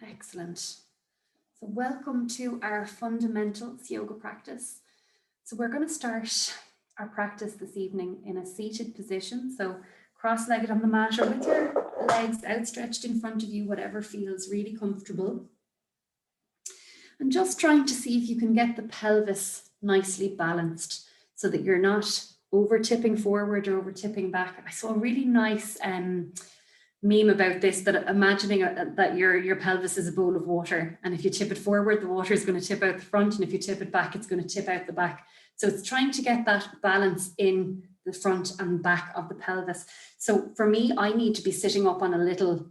Excellent. So welcome to our fundamentals yoga practice. So we're going to start our practice this evening in a seated position. So cross-legged on the mat or with your legs outstretched in front of you, whatever feels really comfortable. And just trying to see if you can get the pelvis nicely balanced so that you're not over tipping forward or over tipping back. I saw a really nice meme about this, that imagining that your pelvis is a bowl of water, and if you tip it forward, the water is going to tip out the front, and if you tip it back, it's going to tip out the back. So it's trying to get that balance in the front and back of the pelvis. So for me, I need to be sitting up on a little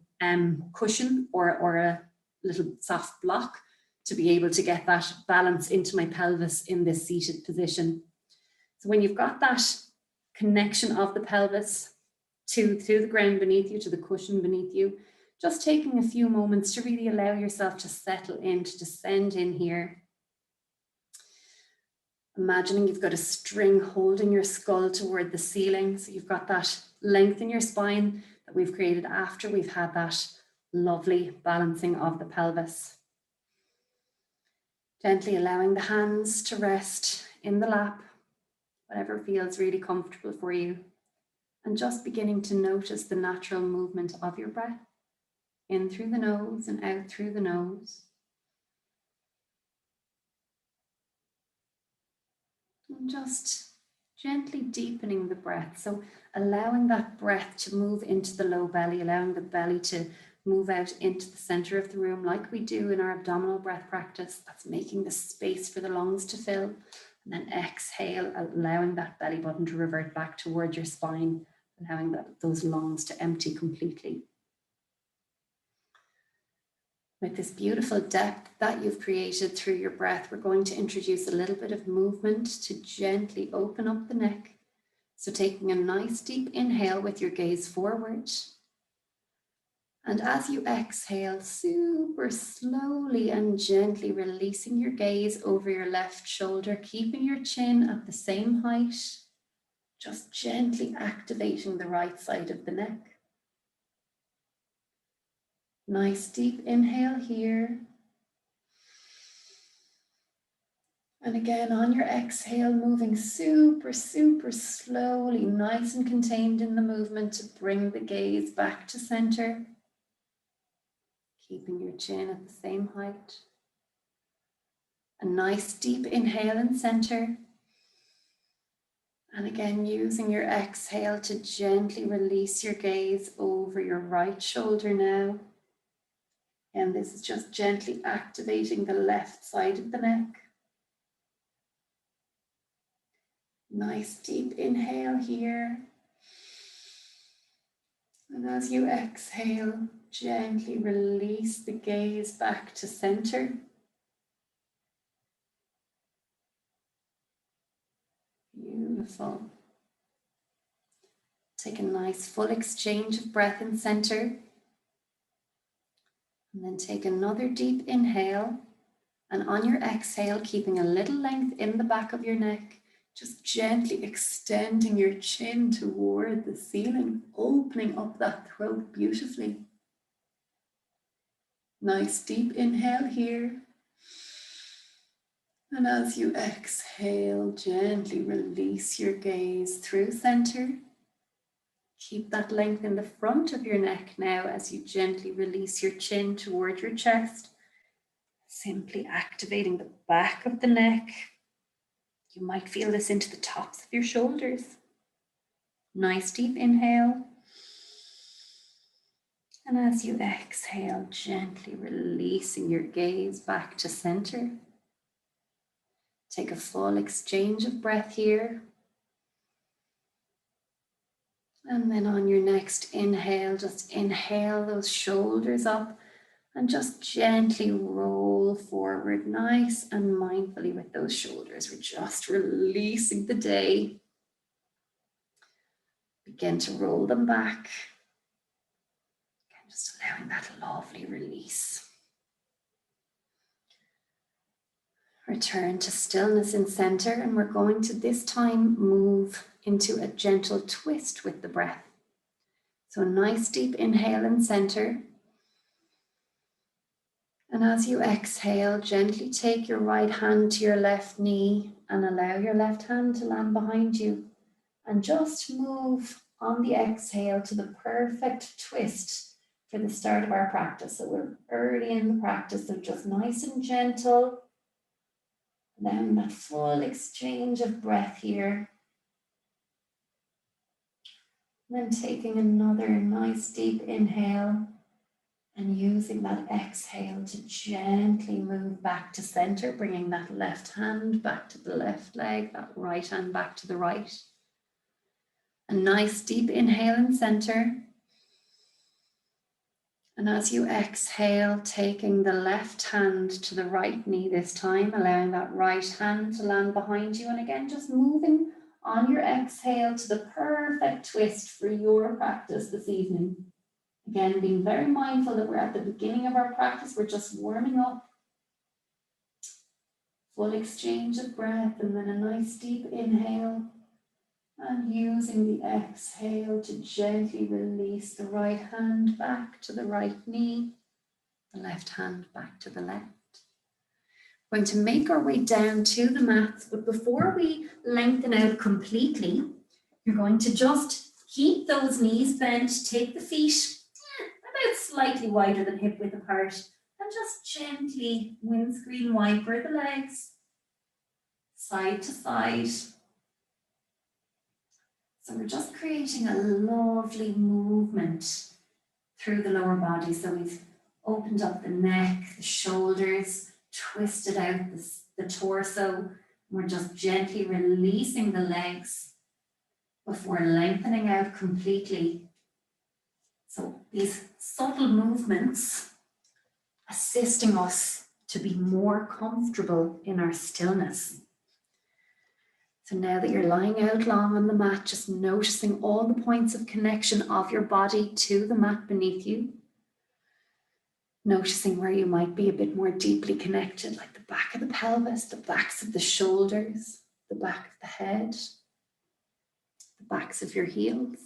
cushion or a little soft block to be able to get that balance into my pelvis in this seated position. So when you've got that connection of the pelvis to the ground beneath you, to the cushion beneath you, just taking a few moments to really allow yourself to settle in, to descend in here. Imagining you've got a string holding your skull toward the ceiling. So you've got that length in your spine that we've created after we've had that lovely balancing of the pelvis. Gently allowing the hands to rest in the lap, whatever feels really comfortable for you. And just beginning to notice the natural movement of your breath, in through the nose and out through the nose. And just gently deepening the breath. So allowing that breath to move into the low belly, allowing the belly to move out into the center of the room like we do in our abdominal breath practice. That's making the space for the lungs to fill. And then exhale, allowing that belly button to revert back toward your spine, allowing those lungs to empty completely. With this beautiful depth that you've created through your breath, we're going to introduce a little bit of movement to gently open up the neck. So taking a nice deep inhale with your gaze forward. And as you exhale, super slowly and gently releasing your gaze over your left shoulder, keeping your chin at the same height, just gently activating the right side of the neck. Nice deep inhale here. And again, on your exhale, moving super, super slowly, nice and contained in the movement to bring the gaze back to center. Keeping your chin at the same height. A nice deep inhale in center. And again, using your exhale to gently release your gaze over your right shoulder now. And this is just gently activating the left side of the neck. Nice deep inhale here. And as you exhale, gently release the gaze back to center. Beautiful. Take a nice full exchange of breath in center. And then take another deep inhale. And on your exhale, keeping a little length in the back of your neck, just gently extending your chin toward the ceiling, opening up that throat beautifully. Nice deep inhale here. And as you exhale, gently release your gaze through center. Keep that length in the front of your neck now as you gently release your chin toward your chest. Simply activating the back of the neck. You might feel this into the tops of your shoulders. Nice deep inhale. And as you exhale, gently releasing your gaze back to center. Take a full exchange of breath here. And then on your next inhale, just inhale those shoulders up and just gently roll forward, nice and mindfully with those shoulders. We're just releasing the day. Begin to roll them back. Again, just allowing that lovely release. Return to stillness in center, and we're going to this time move into a gentle twist with the breath. So a nice deep inhale in center. And as you exhale, gently take your right hand to your left knee and allow your left hand to land behind you. And just move on the exhale to the perfect twist for the start of our practice. So we're early in the practice, so just nice and gentle, allowing that full exchange of breath here. And then taking another nice deep inhale and using that exhale to gently move back to center, bringing that left hand back to the left leg, that right hand back to the right. A nice deep inhale in center. And as you exhale, taking the left hand to the right knee this time, allowing that right hand to land behind you. And again, just moving on your exhale to the perfect twist for your practice this evening. Again, being very mindful that we're at the beginning of our practice. We're just warming up. Full exchange of breath and then a nice deep inhale. And using the exhale to gently release the right hand back to the right knee, the left hand back to the left. We're going to make our way down to the mats, but before we lengthen out completely, you're going to just keep those knees bent, take the feet about slightly wider than hip width apart, and just gently windscreen wiper the legs, side to side. So we're just creating a lovely movement through the lower body. So we've opened up the neck, the shoulders, twisted out the torso. We're just gently releasing the legs before lengthening out completely. So these subtle movements assisting us to be more comfortable in our stillness. So now that you're lying out long on the mat, just noticing all the points of connection of your body to the mat beneath you. Noticing where you might be a bit more deeply connected, like the back of the pelvis, the backs of the shoulders, the back of the head, the backs of your heels.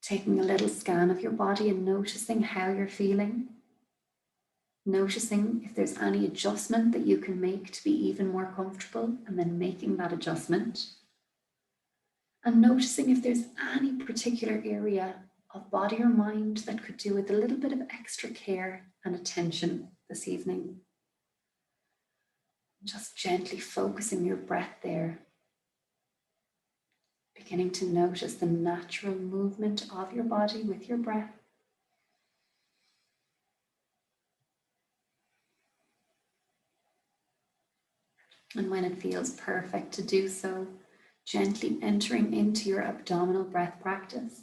Taking a little scan of your body and noticing how you're feeling. Noticing if there's any adjustment that you can make to be even more comfortable, and then making that adjustment. And noticing if there's any particular area of body or mind that could do with a little bit of extra care and attention this evening. Just gently focusing your breath there. Beginning to notice the natural movement of your body with your breath. And when it feels perfect to do so, gently entering into your abdominal breath practice.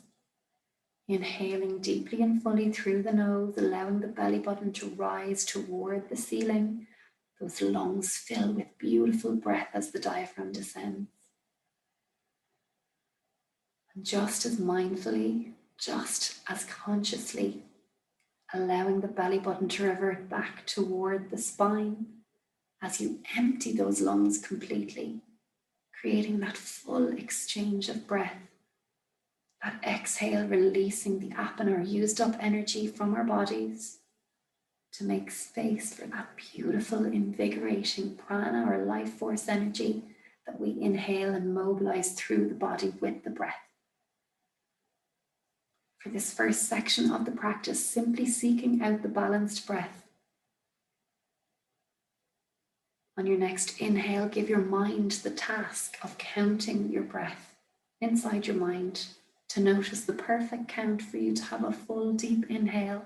Inhaling deeply and fully through the nose, allowing the belly button to rise toward the ceiling. Those lungs fill with beautiful breath as the diaphragm descends. And just as mindfully, just as consciously, allowing the belly button to revert back toward the spine as you empty those lungs completely, creating that full exchange of breath. That exhale releasing the apana or used up energy from our bodies to make space for that beautiful invigorating prana or life force energy that we inhale and mobilize through the body with the breath. For this first section of the practice, simply seeking out the balanced breath. On your next inhale, give your mind the task of counting your breath inside your mind to notice the perfect count for you to have a full deep inhale.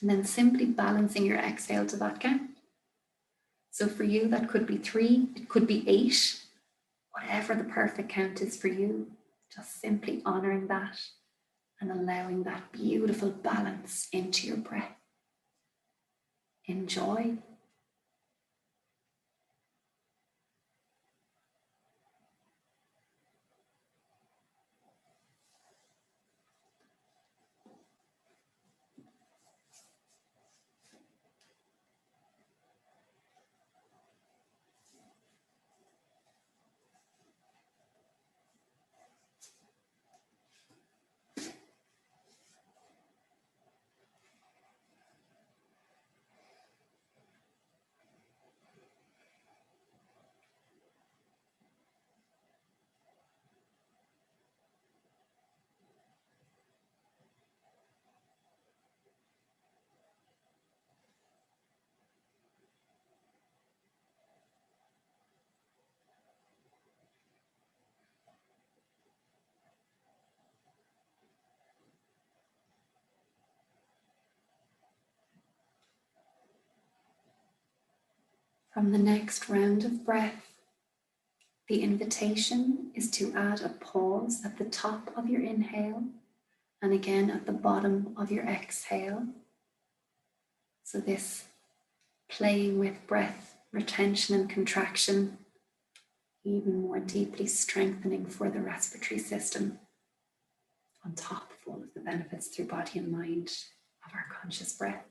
And then simply balancing your exhale to that count. So for you, that could be 3, it could be 8, whatever the perfect count is for you, just simply honoring that and allowing that beautiful balance into your breath. Enjoy. From the next round of breath, the invitation is to add a pause at the top of your inhale and again at the bottom of your exhale. So this playing with breath, retention and contraction, even more deeply strengthening for the respiratory system, on top of all of the benefits through body and mind of our conscious breath.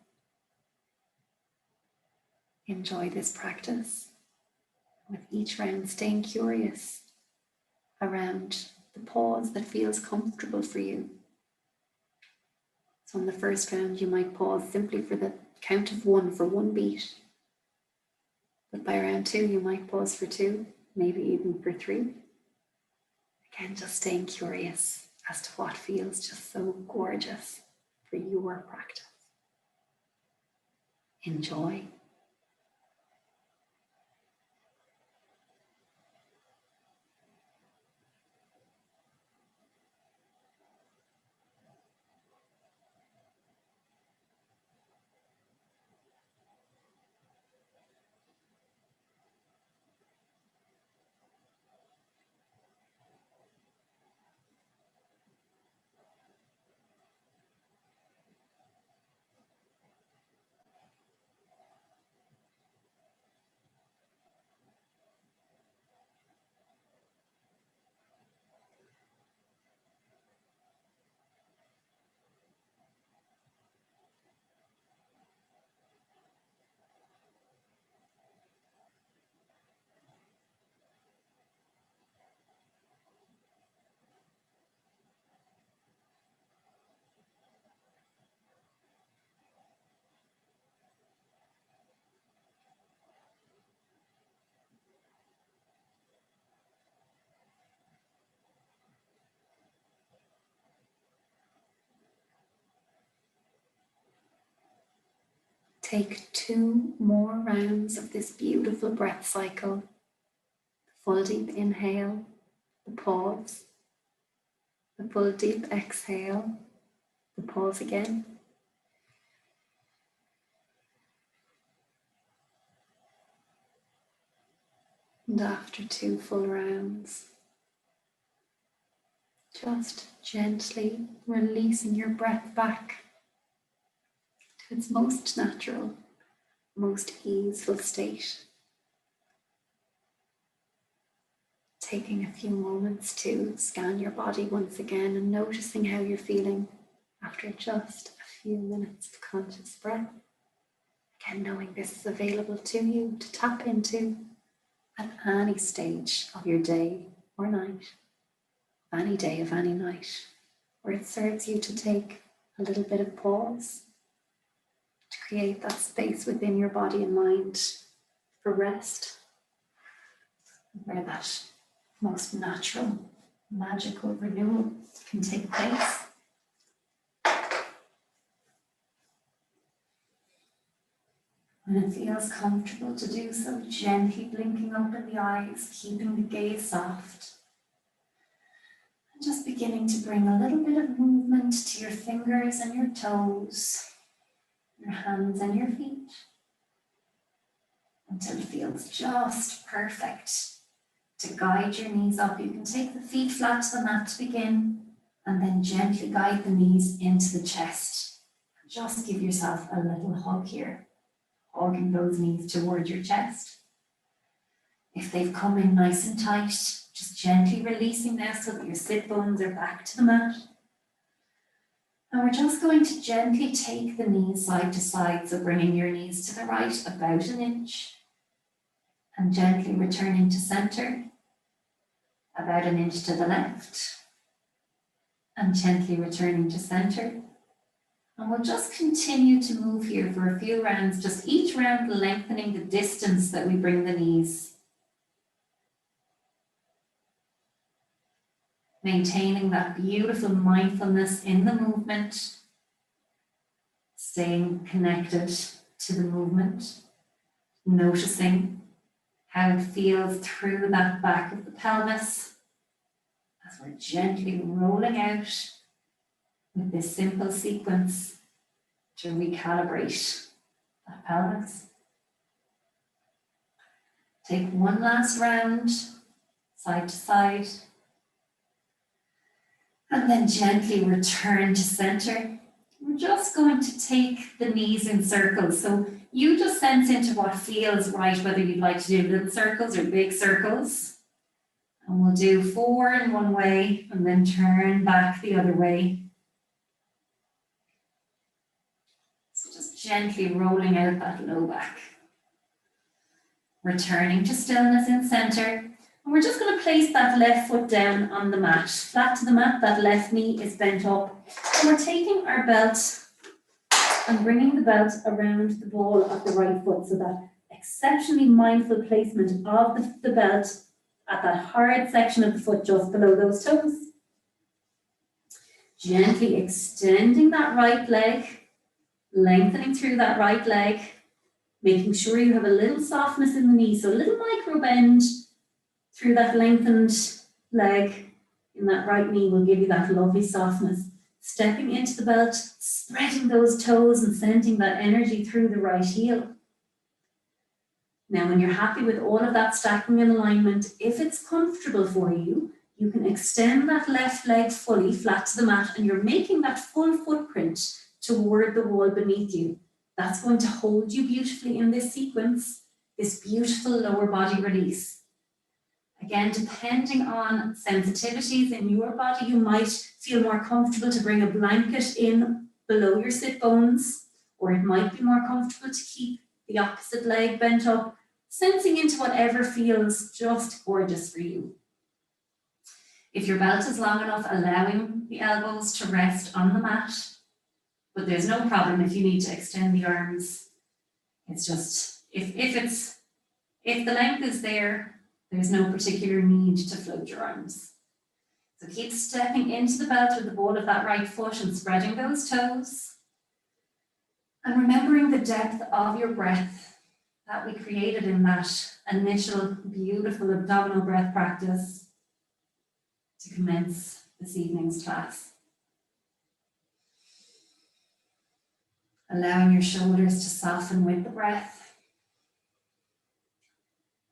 Enjoy this practice, with each round staying curious around the pause that feels comfortable for you. So on the first round, you might pause simply for the count of one for one beat. But by round two, you might pause for two, maybe even for three. Again, just staying curious as to what feels just so gorgeous for your practice. Enjoy. Take 2 more rounds of this beautiful breath cycle. Full deep inhale, the pause, the full deep exhale, the pause again. And after 2 full rounds, just gently releasing your breath back to its most natural, most easeful state. Taking a few moments to scan your body once again and noticing how you're feeling after just a few minutes of conscious breath. Again, knowing this is available to you to tap into at any stage of your day or night, any day of any night, where it serves you to take a little bit of pause to create that space within your body and mind for rest, where that most natural, magical renewal can take place. When it feels comfortable to do so, gently blinking open the eyes, keeping the gaze soft. And just beginning to bring a little bit of movement to your fingers and your toes, your hands and your feet, until it feels just perfect to guide your knees up. You can take the feet flat to the mat to begin, and then gently guide the knees into the chest. Just give yourself a little hug here, hugging those knees towards your chest. If they've come in nice and tight, just gently releasing now so that your sit bones are back to the mat. And we're just going to gently take the knees side to side, so bringing your knees to the right about an inch, and gently returning to center, about an inch to the left, and gently returning to center. And we'll just continue to move here for a few rounds, just each round lengthening the distance that we bring the knees. Maintaining that beautiful mindfulness in the movement, staying connected to the movement, noticing how it feels through that back of the pelvis as we're gently rolling out with this simple sequence to recalibrate that pelvis. Take one last round, side to side. And then gently return to center. We're just going to take the knees in circles. So you just sense into what feels right, whether you'd like to do little circles or big circles. And we'll do 4 in one way and then turn back the other way. So just gently rolling out that low back. Returning to stillness in center. And we're just going to place that left foot down on the mat, flat to the mat. That left knee is bent up. And we're taking our belt and bringing the belt around the ball of the right foot. So that exceptionally mindful placement of the belt at that hard section of the foot just below those toes. Gently extending that right leg, lengthening through that right leg, making sure you have a little softness in the knee. So a little micro bend through that lengthened leg in that right knee will give you that lovely softness. Stepping into the belt, spreading those toes and sending that energy through the right heel. Now, when you're happy with all of that stacking and alignment, if it's comfortable for you, you can extend that left leg fully flat to the mat and you're making that full footprint toward the wall beneath you. That's going to hold you beautifully in this sequence, this beautiful lower body release. Again, depending on sensitivities in your body, you might feel more comfortable to bring a blanket in below your sit bones, or it might be more comfortable to keep the opposite leg bent up, sensing into whatever feels just gorgeous for you. If your belt is long enough, allowing the elbows to rest on the mat, but there's no problem if you need to extend the arms. It's just, if the length is there, there's no particular need to float your arms. So keep stepping into the belt with the ball of that right foot and spreading those toes. And remembering the depth of your breath that we created in that initial beautiful abdominal breath practice to commence this evening's class. Allowing your shoulders to soften with the breath.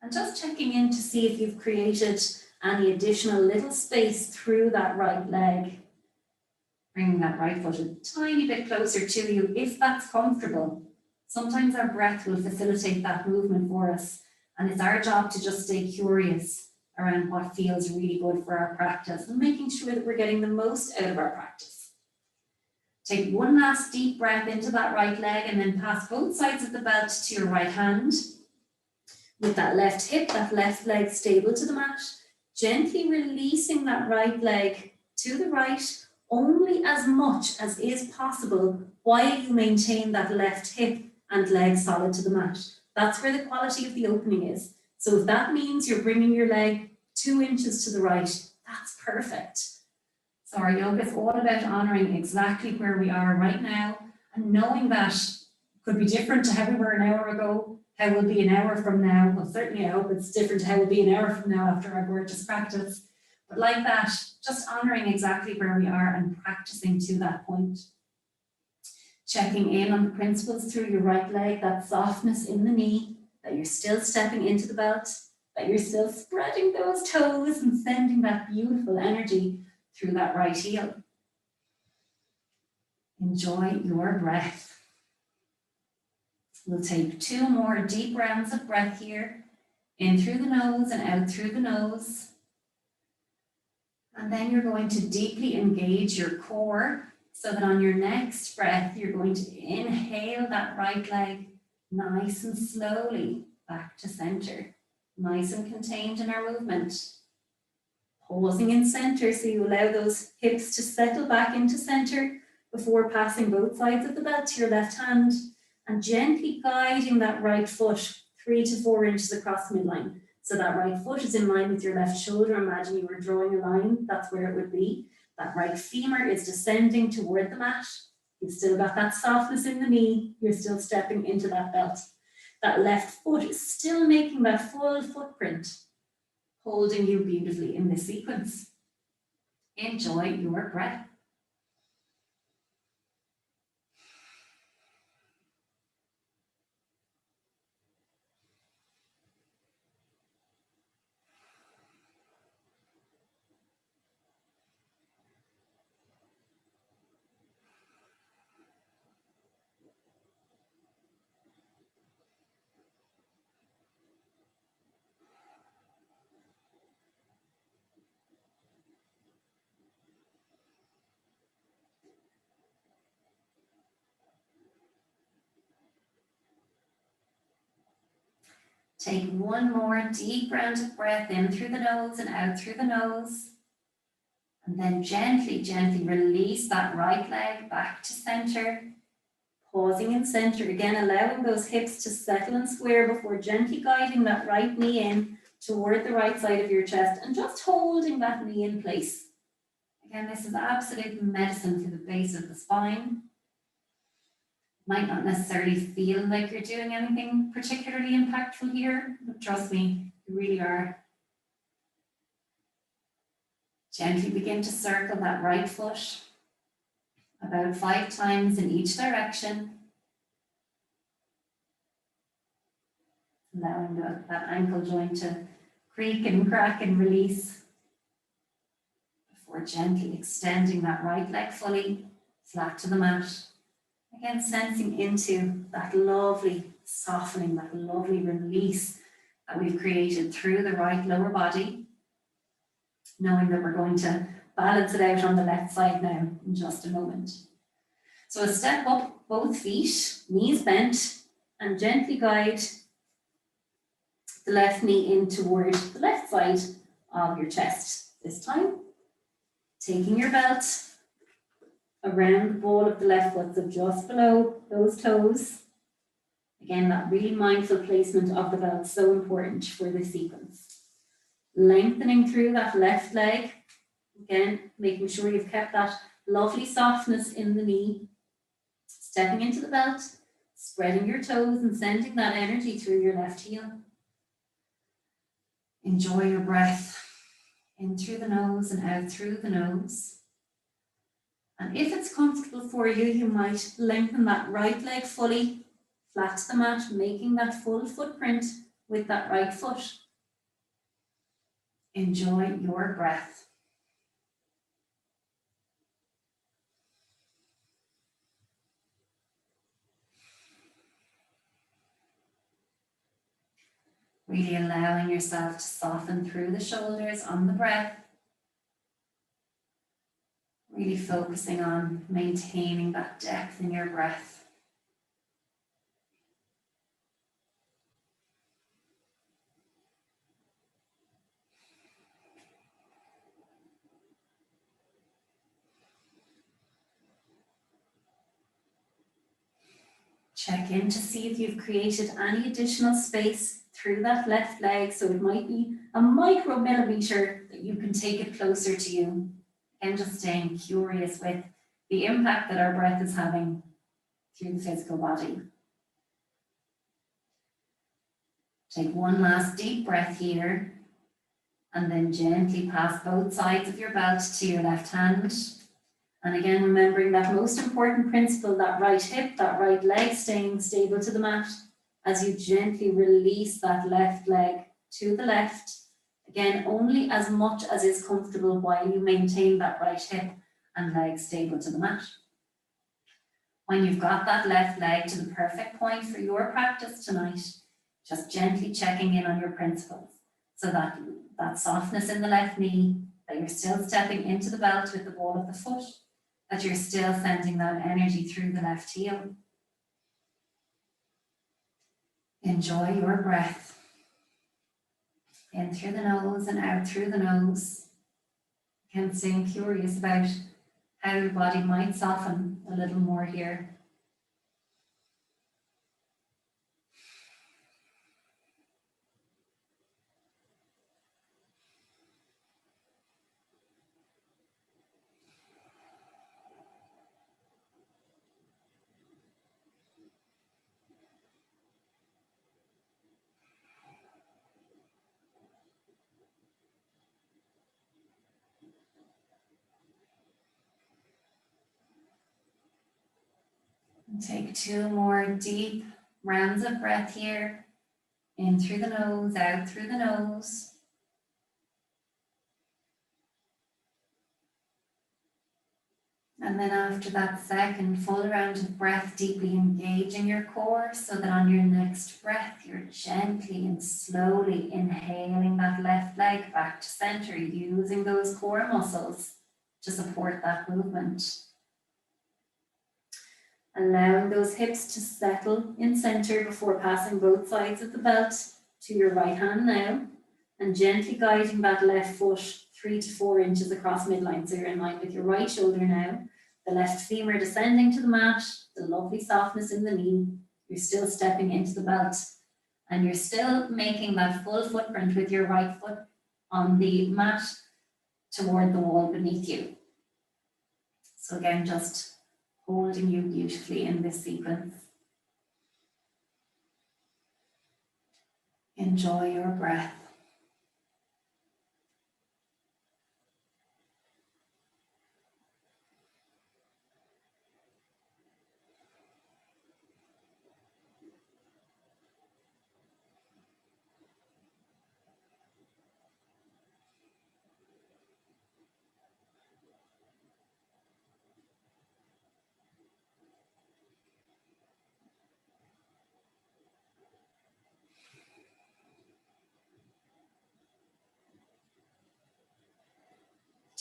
And just checking in to see if you've created any additional little space through that right leg. Bringing that right foot a tiny bit closer to you if that's comfortable. Sometimes our breath will facilitate that movement for us, and it's our job to just stay curious around what feels really good for our practice and making sure that we're getting the most out of our practice. Take one last deep breath into that right leg and then pass both sides of the belt to your right hand. With that left hip, that left leg stable to the mat, gently releasing that right leg to the right only as much as is possible while you maintain that left hip and leg solid to the mat. That's where the quality of the opening is. So if that means you're bringing your leg 2 inches to the right, that's perfect. So our yoga is all about honoring exactly where we are right now and knowing that could be different to how we were an hour ago, how we'll be an hour from now. Well, certainly I hope it's different to how we'll be an hour from now after our gorgeous practice. But like that, just honoring exactly where we are and practicing to that point. Checking in on the principles through your right leg, that softness in the knee, that you're still stepping into the belt, that you're still spreading those toes and sending that beautiful energy through that right heel. Enjoy your breath. We'll take 2 more deep rounds of breath here, in through the nose and out through the nose. And then you're going to deeply engage your core so that on your next breath, you're going to inhale that right leg nice and slowly back to center, nice and contained in our movement. Pausing in center so you allow those hips to settle back into center before passing both sides of the belt to your left hand and gently guiding that right foot 3 to 4 inches across midline. So that right foot is in line with your left shoulder. Imagine you were drawing a line, that's where it would be. That right femur is descending toward the mat. You've still got that softness in the knee. You're still stepping into that belt. That left foot is still making that full footprint, holding you beautifully in this sequence. Enjoy your breath. Take one more deep round of breath in through the nose and out through the nose. And then gently, gently release that right leg back to center. Pausing in center, again allowing those hips to settle and square before gently guiding that right knee in toward the right side of your chest and just holding that knee in place. Again, this is absolute medicine for the base of the spine. Might not necessarily feel like you're doing anything particularly impactful here, but trust me, you really are. Gently begin to circle that right foot about 5 times in each direction. Allowing that ankle joint to creak and crack and release before gently extending that right leg fully flat to the mat. Again, sensing into that lovely softening, that lovely release that we've created through the right lower body. Knowing that we're going to balance it out on the left side now in just a moment. So a step up, both feet, knees bent, and gently guide the left knee in toward the left side of your chest. This time, taking your belt around the ball of the left foot, so just below those toes. Again, that really mindful placement of the belt, so important for this sequence. Lengthening through that left leg. Again, making sure you've kept that lovely softness in the knee. Stepping into the belt, spreading your toes and sending that energy through your left heel. Enjoy your breath in through the nose and out through the nose. And if it's comfortable for you, you might lengthen that right leg fully, flat to the mat, making that full footprint with that right foot. Enjoy your breath. Really allowing yourself to soften through the shoulders on the breath. Really focusing on maintaining that depth in your breath. Check in to see if you've created any additional space through that left leg. So it might be a micro millimeter that you can take it closer to you. And just staying curious with the impact that our breath is having through the physical body. Take one last deep breath here, and then gently pass both sides of your belt to your left hand. And again, remembering that most important principle, that right hip, that right leg staying stable to the mat as you gently release that left leg to the left. Again, only as much as is comfortable while you maintain that right hip and leg stable to the mat. When you've got that left leg to the perfect point for your practice tonight, just gently checking in on your principles. So that softness in the left knee, that you're still stepping into the belt with the ball of the foot, that you're still sending that energy through the left heel. Enjoy your breath. In through the nose and out through the nose. Again, staying curious about how your body might soften a little more here. Take 2 more deep rounds of breath here. In through the nose, out through the nose. And then after that second full round of breath, deeply engaging your core so that on your next breath, you're gently and slowly inhaling that left leg back to center, using those core muscles to support that movement. Allowing those hips to settle in center before passing both sides of the belt to your right hand now, and gently guiding that left foot 3 to 4 inches across midline. So you're in line with your right shoulder now. The left femur descending to the mat, the lovely softness in the knee. You're still stepping into the belt, and you're still making that full footprint with your right foot on the mat toward the wall beneath you. So again, just holding you beautifully in this sequence. Enjoy your breath.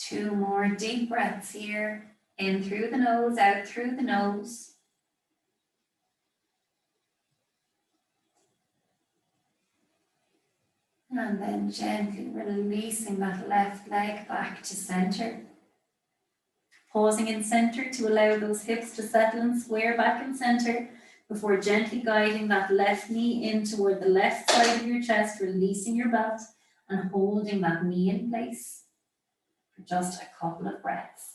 Two more deep breaths here. In through the nose, out through the nose. And then gently releasing that left leg back to center. Pausing in center to allow those hips to settle and square back in center before gently guiding that left knee in toward the left side of your chest, releasing your belt and holding that knee in place for just a couple of breaths.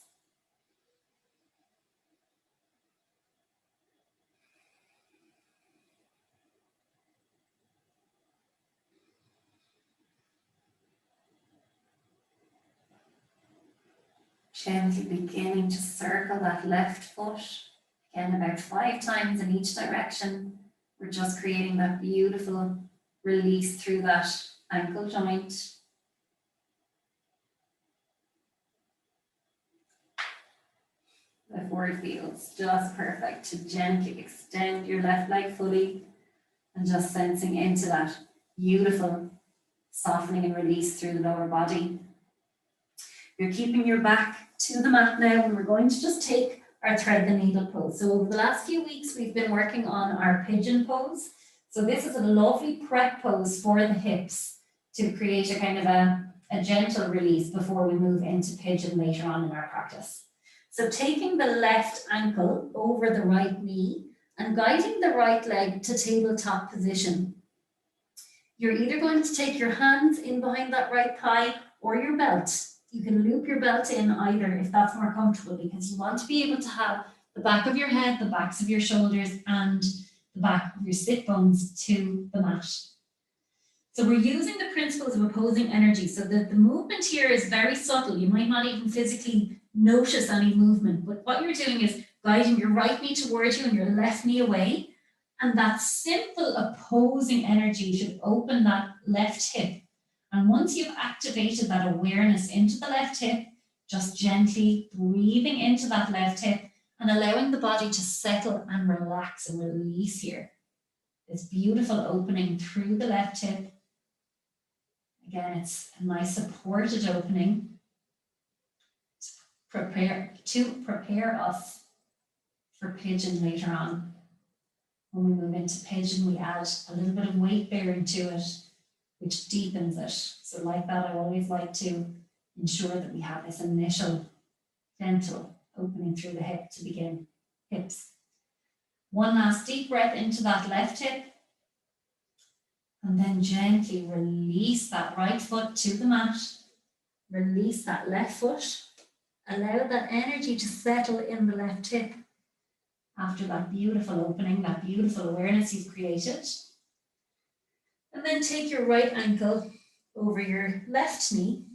Gently beginning to circle that left foot, again about 5 times in each direction. We're just creating that beautiful release through that ankle joint. Before it feels just perfect to gently extend your left leg fully and just sensing into that beautiful softening and release through the lower body. You're keeping your back to the mat now, and we're going to just take our thread the needle pose. So over the last few weeks, we've been working on our pigeon pose. So this is a lovely prep pose for the hips to create a kind of a gentle release before we move into pigeon later on in our practice. So taking the left ankle over the right knee and guiding the right leg to tabletop position. You're either going to take your hands in behind that right thigh or your belt. You can loop your belt in either if that's more comfortable, because you want to be able to have the back of your head, the backs of your shoulders, and the back of your sit bones to the mat. So we're using the principles of opposing energy so that the movement here is very subtle. You might not even physically notice any movement, but what you're doing is guiding your right knee towards you and your left knee away. And that simple opposing energy should open that left hip. And once you've activated that awareness into the left hip, just gently breathing into that left hip and allowing the body to settle and relax and release here. This beautiful opening through the left hip. Again, it's a nice supported opening to prepare us for pigeon later on. When we move into pigeon, we add a little bit of weight bearing to it, which deepens it. So like that, I always like to ensure that we have this initial gentle opening through the hip to begin. Hips. One last deep breath into that left hip. And then gently release that right foot to the mat. Release that left foot. Allow that energy to settle in the left hip after that beautiful opening, that beautiful awareness you've created. And then take your right ankle over your left knee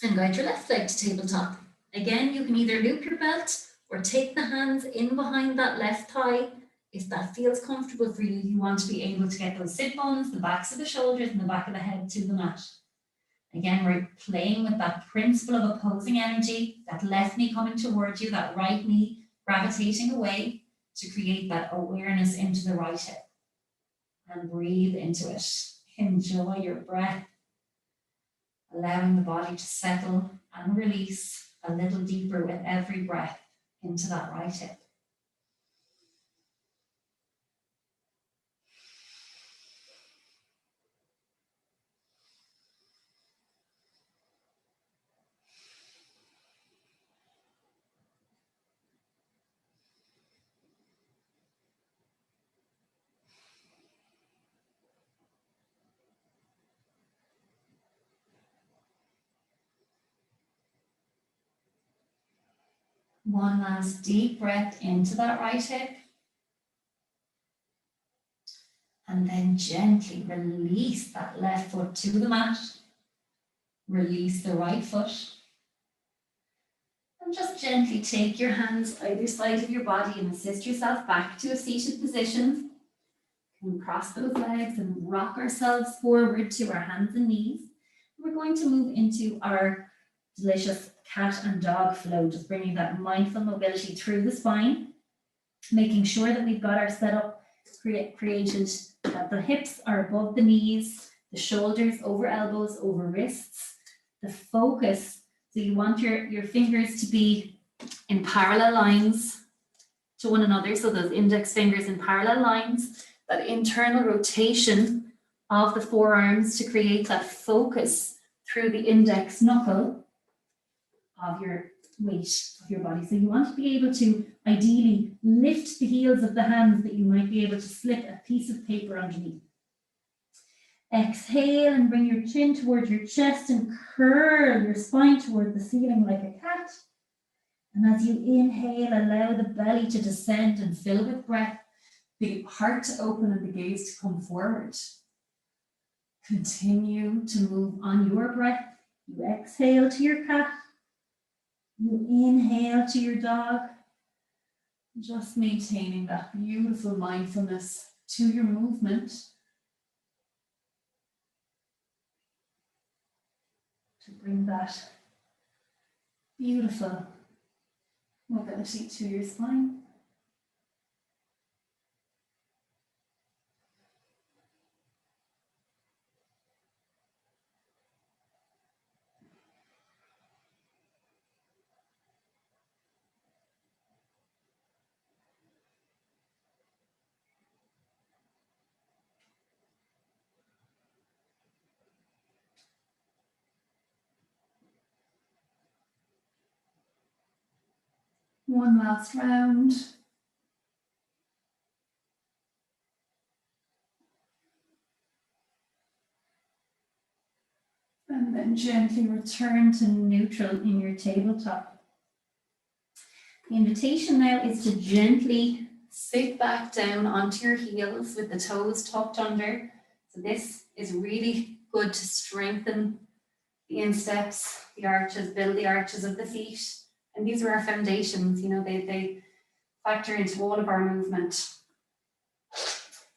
and guide your left leg to tabletop. Again, you can either loop your belt or take the hands in behind that left thigh. If that feels comfortable for you, you want to be able to get those sit bones, the backs of the shoulders and the back of the head to the mat. Again, we're playing with that principle of opposing energy, that left knee coming towards you, that right knee gravitating away to create that awareness into the right hip. And breathe into it. Enjoy your breath, allowing the body to settle and release a little deeper with every breath into that right hip. One last deep breath into that right hip. And then gently release that left foot to the mat. Release the right foot. And just gently take your hands either side of your body and assist yourself back to a seated position. We can cross those legs and rock ourselves forward to our hands and knees. We're going to move into our delicious cat and dog flow, just bringing that mindful mobility through the spine, making sure that we've got our setup created, that the hips are above the knees, the shoulders over elbows, over wrists, the focus. So you want your fingers to be in parallel lines to one another. So those index fingers in parallel lines, that internal rotation of the forearms to create that focus through the index knuckle of your weight of your body. So you want to be able to ideally lift the heels of the hands, that you might be able to slip a piece of paper underneath. Exhale and bring your chin towards your chest and curl your spine toward the ceiling like a cat. And as you inhale, allow the belly to descend and fill with breath, the heart to open and the gaze to come forward. Continue to move on your breath. You exhale to your cat. You inhale to your dog. Just maintaining that beautiful mindfulness to your movement. To bring that beautiful mobility to your spine. One last round. And then gently return to neutral in your tabletop. The invitation now is to gently sit back down onto your heels with the toes tucked under. So this is really good to strengthen the insteps, the arches, build the arches of the feet. And these are our foundations, you know, they factor into all of our movement.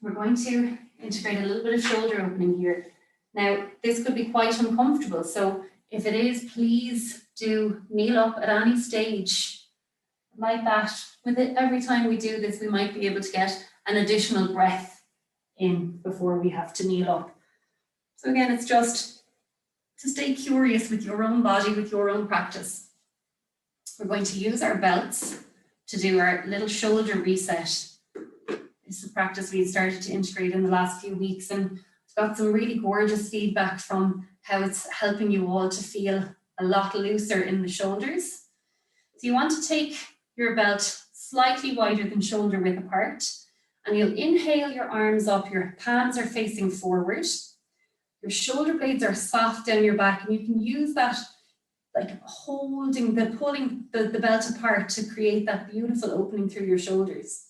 We're going to integrate a little bit of shoulder opening here. Now, this could be quite uncomfortable. So if it is, please do kneel up at any stage like that. With it, every time we do this, we might be able to get an additional breath in before we have to kneel up. So again, it's just to stay curious with your own body, with your own practice. We're going to use our belts to do our little shoulder reset. This is a practice we started to integrate in the last few weeks, and I've got some really gorgeous feedback from how it's helping you all to feel a lot looser in the shoulders. So you want to take your belt slightly wider than shoulder width apart, and you'll inhale your arms up, your palms are facing forward, your shoulder blades are soft down your back, and you can use that like pulling the belt apart to create that beautiful opening through your shoulders.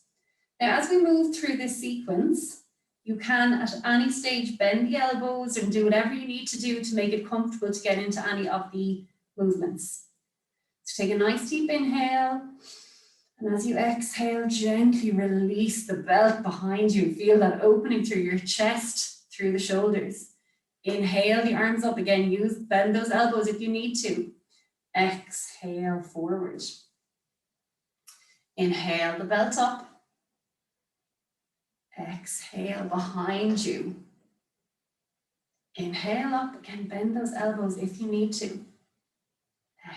Now, as we move through this sequence, you can at any stage bend the elbows and do whatever you need to do to make it comfortable to get into any of the movements. So take a nice deep inhale, and as you exhale, gently release the belt behind you. Feel that opening through your chest, through the shoulders. Inhale the arms up again, bend those elbows if you need to. Exhale forward. Inhale the belt up. Exhale behind you. Inhale up, again, bend those elbows if you need to.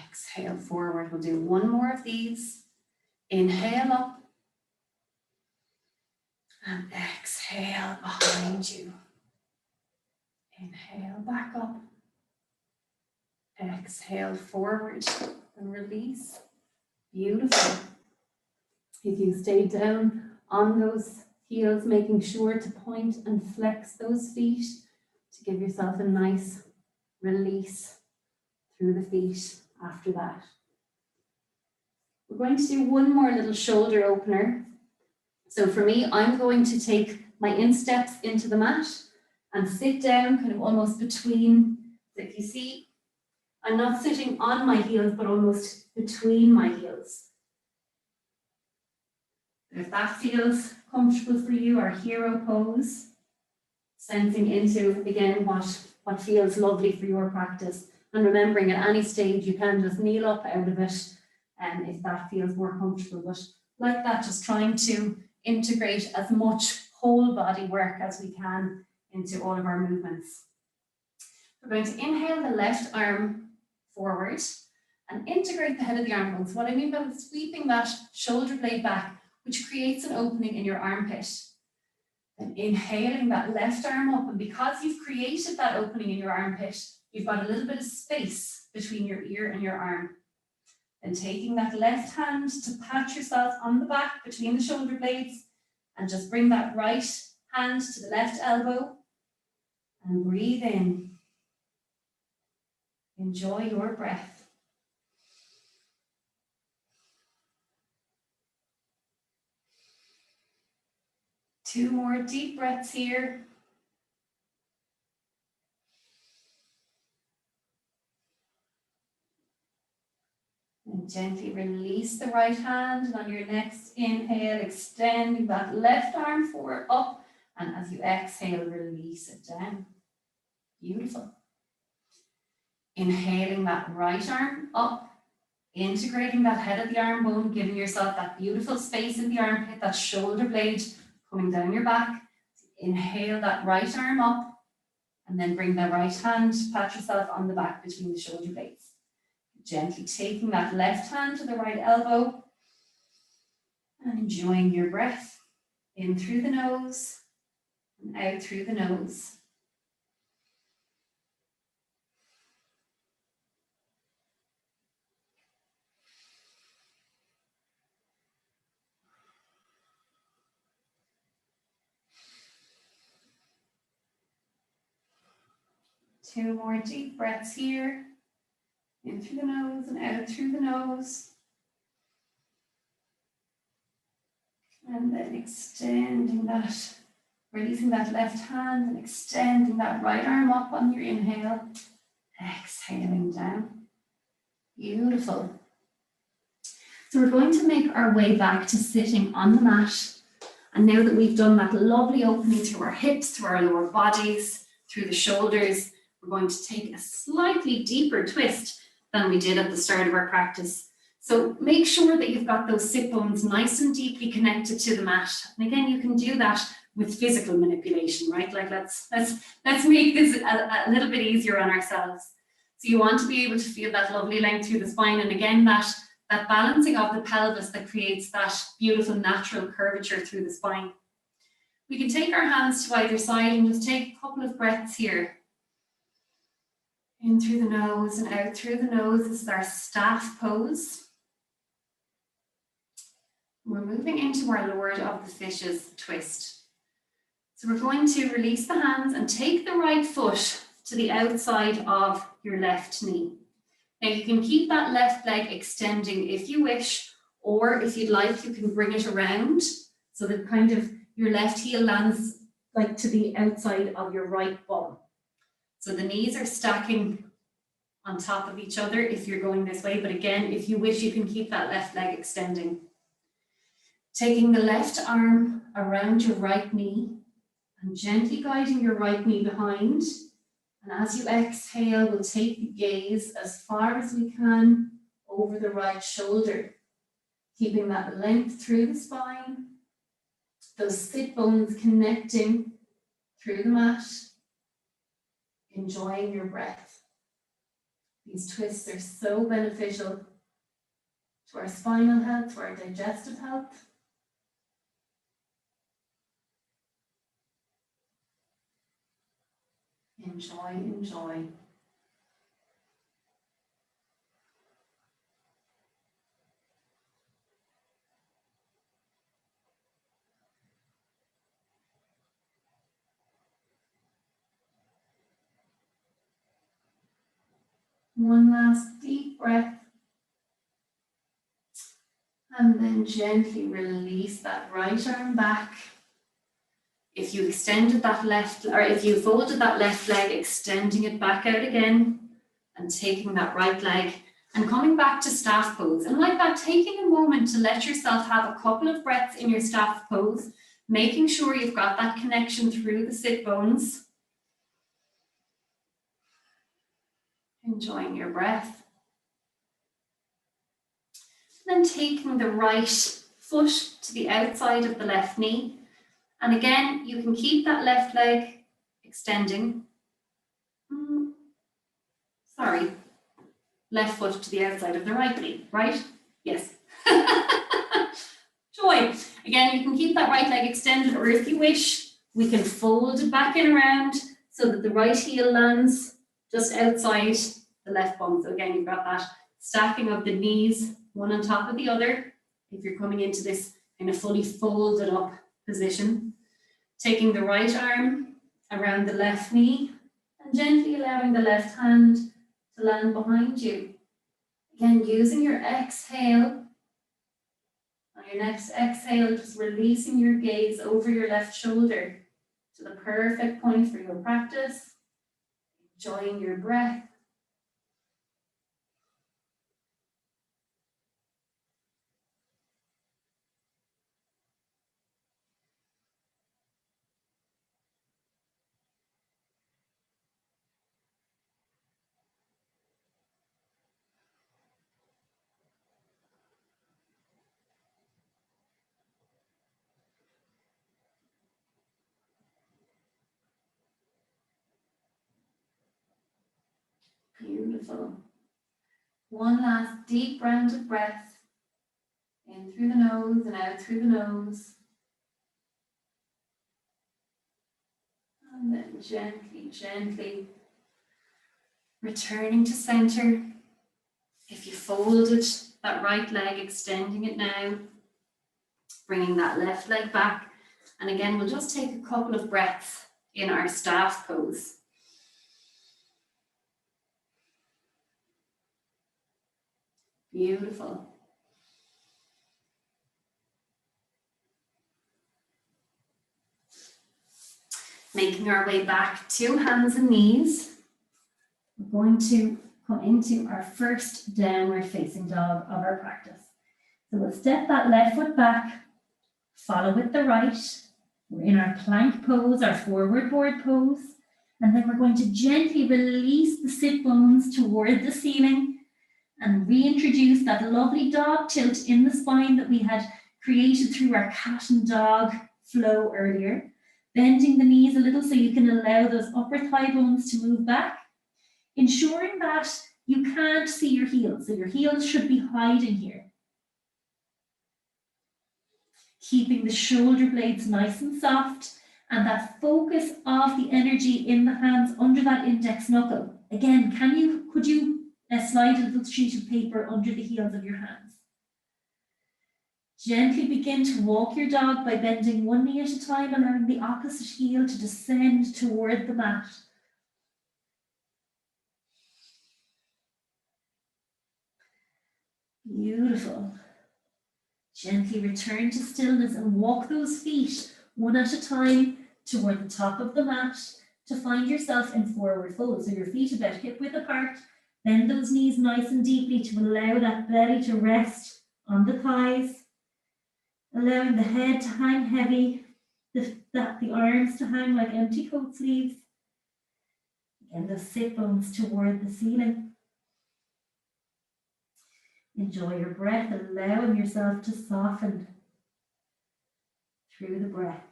Exhale forward. We'll do one more of these. Inhale up. And exhale behind you. Inhale back up. Exhale forward and release. Beautiful. If you stay down on those heels, making sure to point and flex those feet to give yourself a nice release through the feet after that. We're going to do one more little shoulder opener. So for me, I'm going to take my insteps into the mat and sit down kind of almost between, so if you see, I'm not sitting on my heels, but almost between my heels. If that feels comfortable for you, our hero pose, sensing into, again, what feels lovely for your practice. And remembering at any stage, you can just kneel up out of it, and if that feels more comfortable. But like that, just trying to integrate as much whole body work as we can into all of our movements. We're going to inhale the left arm forward and integrate the head of the arm bone. So what I mean by sweeping that shoulder blade back, which creates an opening in your armpit. Then inhaling that left arm up, and because you've created that opening in your armpit, you've got a little bit of space between your ear and your arm. Then taking that left hand to pat yourself on the back between the shoulder blades, and just bring that right hand to the left elbow and breathe in. Enjoy your breath. Two more deep breaths here. And gently release the right hand, and on your next inhale, extending that left arm forward up, and as you exhale, release it down. Beautiful. Inhaling that right arm up, integrating that head of the arm bone, giving yourself that beautiful space in the armpit, that shoulder blade coming down your back. Inhale that right arm up, and then bring the right hand, pat yourself on the back between the shoulder blades. Gently taking that left hand to the right elbow and enjoying your breath in through the nose and out through the nose. Two more deep breaths here. In through the nose and out through the nose. And then extending that, releasing that left hand and extending that right arm up on your inhale. Exhaling down. Beautiful. So we're going to make our way back to sitting on the mat. And now that we've done that lovely opening through our hips, through our lower bodies, through the shoulders, we're going to take a slightly deeper twist than we did at the start of our practice. So make sure that you've got those sit bones nice and deeply connected to the mat. And again, you can do that with physical manipulation, right? Like let's make this a little bit easier on ourselves. So you want to be able to feel that lovely length through the spine, and again, that balancing of the pelvis that creates that beautiful natural curvature through the spine. We can take our hands to either side and just take a couple of breaths here. In through the nose and out through the nose. This is our staff pose. We're moving into our Lord of the Fishes twist. So we're going to release the hands and take the right foot to the outside of your left knee. Now you can keep that left leg extending if you wish, or if you'd like, you can bring it around so that kind of your left heel lands like to the outside of your right bum. So the knees are stacking on top of each other if you're going this way, but again, if you wish, you can keep that left leg extending. Taking the left arm around your right knee and gently guiding your right knee behind. And as you exhale, we'll take the gaze as far as we can over the right shoulder, keeping that length through the spine, those sit bones connecting through the mat, enjoying your breath. These twists are so beneficial to our spinal health, to our digestive health. Enjoy, enjoy. One last deep breath. And then gently release that right arm back. If you extended that left, or if you folded that left leg, extending it back out again and taking that right leg and coming back to staff pose. And like that, taking a moment to let yourself have a couple of breaths in your staff pose, making sure you've got that connection through the sit bones. Enjoying your breath. Then taking the right foot to the outside of the left knee. And again, you can keep that left leg extending. Sorry, left foot to the outside of the right knee, right? Yes. Joy. Again, you can keep that right leg extended, or if you wish, we can fold it back in around so that the right heel lands just outside the left bum. So again, you've got that stacking of the knees, one on top of the other, if you're coming into this kind of fully folded up position. Taking the right arm around the left knee and gently allowing the left hand to land behind you. Again, using your exhale. On your next exhale, just releasing your gaze over your left shoulder to the perfect point for your practice. Enjoying your breath. Beautiful. One last deep round of breath. In through the nose and out through the nose. And then gently, gently returning to center. If you folded that right leg, extending it now. Bringing that left leg back. And again, we'll just take a couple of breaths in our staff pose. Beautiful. Making our way back to hands and knees. We're going to come into our first downward facing dog of our practice. So we'll step that left foot back, follow with the right. We're in our plank pose, our forward board pose. And then we're going to gently release the sit bones toward the ceiling and reintroduce that lovely dog tilt in the spine that we had created through our cat and dog flow earlier. Bending the knees a little so you can allow those upper thigh bones to move back. Ensuring that you can't see your heels. So your heels should be hiding here. Keeping the shoulder blades nice and soft and that focus of the energy in the hands under that index knuckle. Again, could you slide a little sheet of paper under the heels of your hands? Gently begin to walk your dog by bending one knee at a time, allowing the opposite heel to descend toward the mat. Beautiful. Gently return to stillness and walk those feet one at a time toward the top of the mat to find yourself in forward fold. So your feet about hip width apart. Bend those knees nice and deeply to allow that belly to rest on the thighs. Allowing the head to hang heavy, the arms to hang like empty coat sleeves. Again, the sit bones toward the ceiling. Enjoy your breath, allowing yourself to soften through the breath.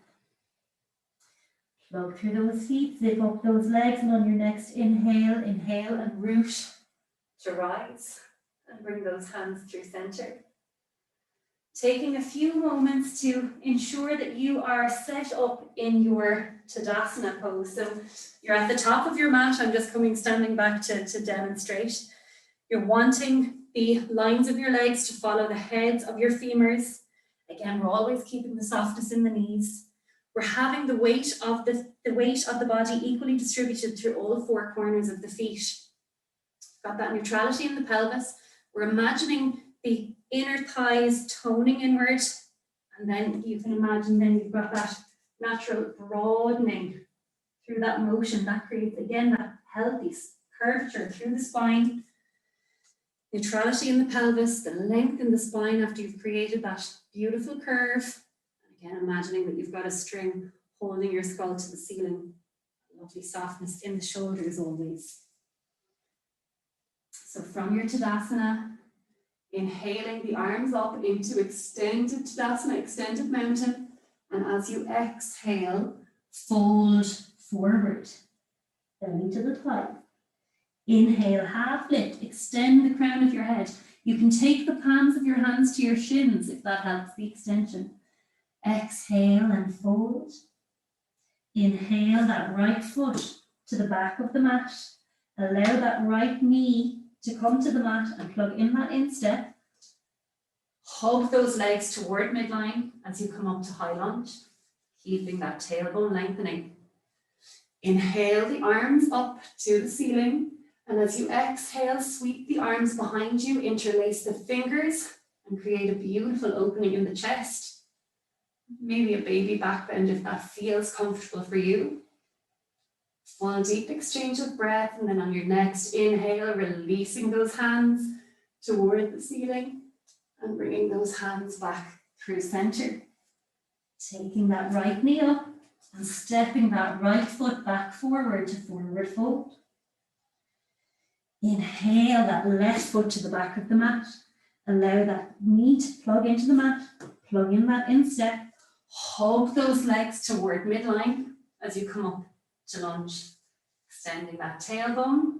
Plug through those feet, zip up those legs, and on your next inhale and root to rise and bring those hands through center. Taking a few moments to ensure that you are set up in your Tadasana pose. So you're at the top of your mat. I'm just standing back to demonstrate. You're wanting the lines of your legs to follow the heads of your femurs. Again, we're always keeping the softness in the knees. We're having the weight of the body equally distributed through all four corners of the feet. Got that neutrality in the pelvis. We're imagining the inner thighs toning inward. And then you can imagine then you've got that natural broadening through that motion. That creates, again, that healthy curvature through the spine. Neutrality in the pelvis, the length in the spine after you've created that beautiful curve. Again, imagining that you've got a string holding your skull to the ceiling. Lovely softness in the shoulders always. So from your Tadasana, inhaling the arms up into extended Tadasana, extended mountain. And as you exhale, fold forward, belly to the thigh. Inhale, half lift, extend the crown of your head. You can take the palms of your hands to your shins if that helps the extension. Exhale and fold. Inhale that right foot to the back of the mat. Allow that right knee to come to the mat and plug in that instep. Hug those legs toward midline as you come up to high lunge, keeping that tailbone lengthening. Inhale the arms up to the ceiling. And as you exhale, sweep the arms behind you, interlace the fingers, and create a beautiful opening in the chest. Maybe a baby back bend if that feels comfortable for you. One deep exchange of breath, and then on your next inhale, releasing those hands toward the ceiling and bringing those hands back through center. Taking that right knee up and stepping that right foot back forward to forward fold. Inhale that left foot to the back of the mat. Allow that knee to plug into the mat. Plug in that instep. Hug those legs toward midline as you come up to lunge. Extending that tailbone.